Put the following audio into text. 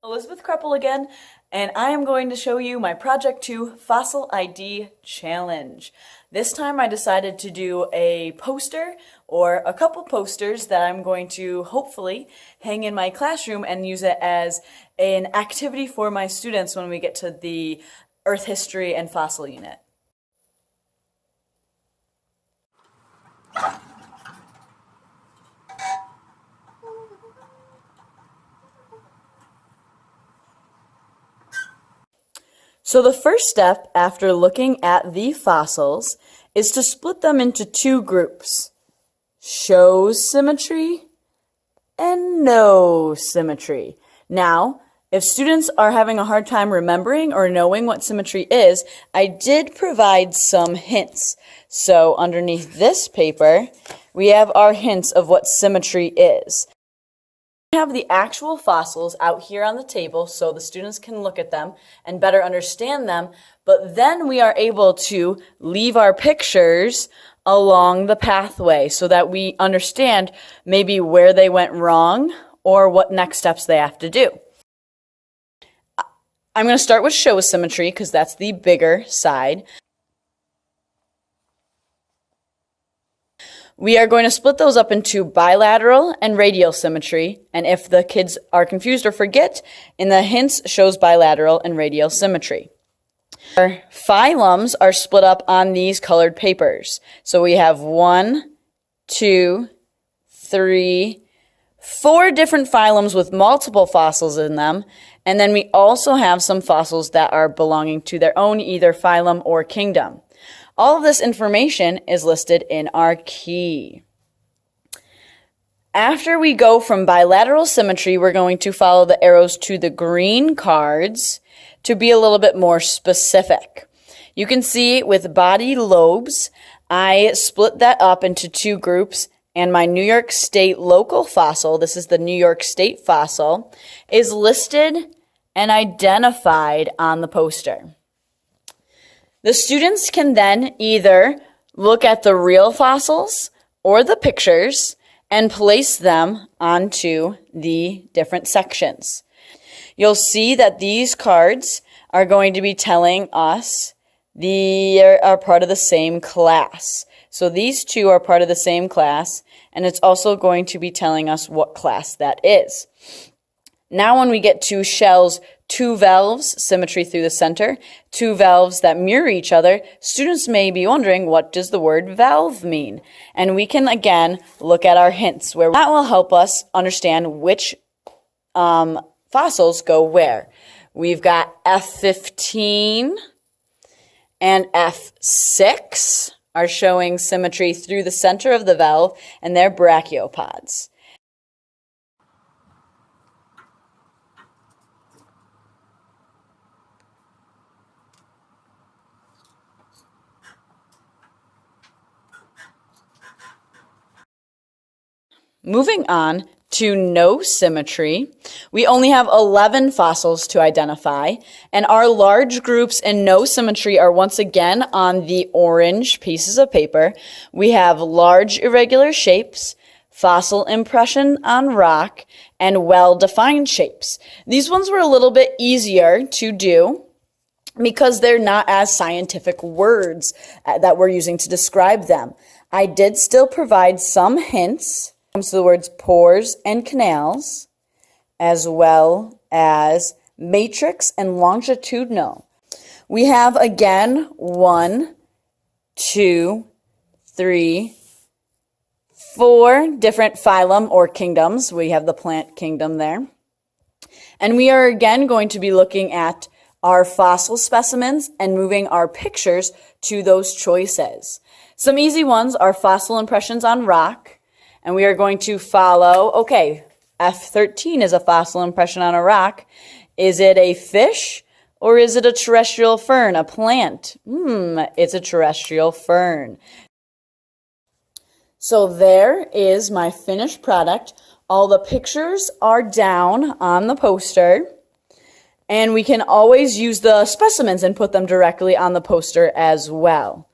Elizabeth Kreppel again, and I am going to show you my Project 2 Fossil ID Challenge. This time I decided to do a poster or a couple posters that I'm going to hopefully hang in my classroom and use it as an activity for my students when we get to the Earth History and Fossil unit. So the first step after looking at the fossils is to split them into two groups: shows symmetry and no symmetry. Now, if students are having a hard time remembering or knowing what symmetry is, I did provide some hints. So underneath this paper, we have our hints of what symmetry is. I have the actual fossils out here on the table so the students can look at them and better understand them, but then we are able to leave our pictures along the pathway so that we understand maybe where they went wrong or what next steps they have to do. I'm going to start with show symmetry because that's the bigger side. We are going to split those up into bilateral and radial symmetry, and if the kids are confused or forget, in the hints shows bilateral and radial symmetry. Our phylums are split up on these colored papers. So we have 1, 2, 3, 4 different phylums with multiple fossils in them, and then we also have some fossils that are belonging to their own either phylum or kingdom. All of this information is listed in our key. After we go from bilateral symmetry, we're going to follow the arrows to the green cards to be a little bit more specific. You can see with body lobes, I split that up into two groups, and my New York State local fossil, this is the New York State fossil, is listed and identified on the poster. The students can then either look at the real fossils or the pictures and place them onto the different sections. You'll see that these cards are going to be telling us they are part of the same class. So these two are part of the same class, and it's also going to be telling us what class that is. Now when we get to shells, two valves, symmetry through the center, two valves that mirror each other, students may be wondering, what does the word valve mean? And we can again look at our hints where that will help us understand which fossils go where. We've got F15 and F6 are showing symmetry through the center of the valve, and they're brachiopods. Moving on to no symmetry, we only have 11 fossils to identify, and our large groups in no symmetry are once again on the orange pieces of paper. We have large irregular shapes, fossil impression on rock, and well-defined shapes. These ones were a little bit easier to do because they're not as scientific words that we're using to describe them. I did still provide some hints comes to the words pores and canals, as well as matrix and longitudinal. We have again 1, 2, 3, 4 different phylum or kingdoms. We have the plant kingdom there. And we are again going to be looking at our fossil specimens and moving our pictures to those choices. Some easy ones are fossil impressions on rock. And we are going to follow, okay, F13 is a fossil impression on a rock. Is it a fish or is it a terrestrial fern, a plant? It's a terrestrial fern. So there is my finished product. All the pictures are down on the poster. And we can always use the specimens and put them directly on the poster as well.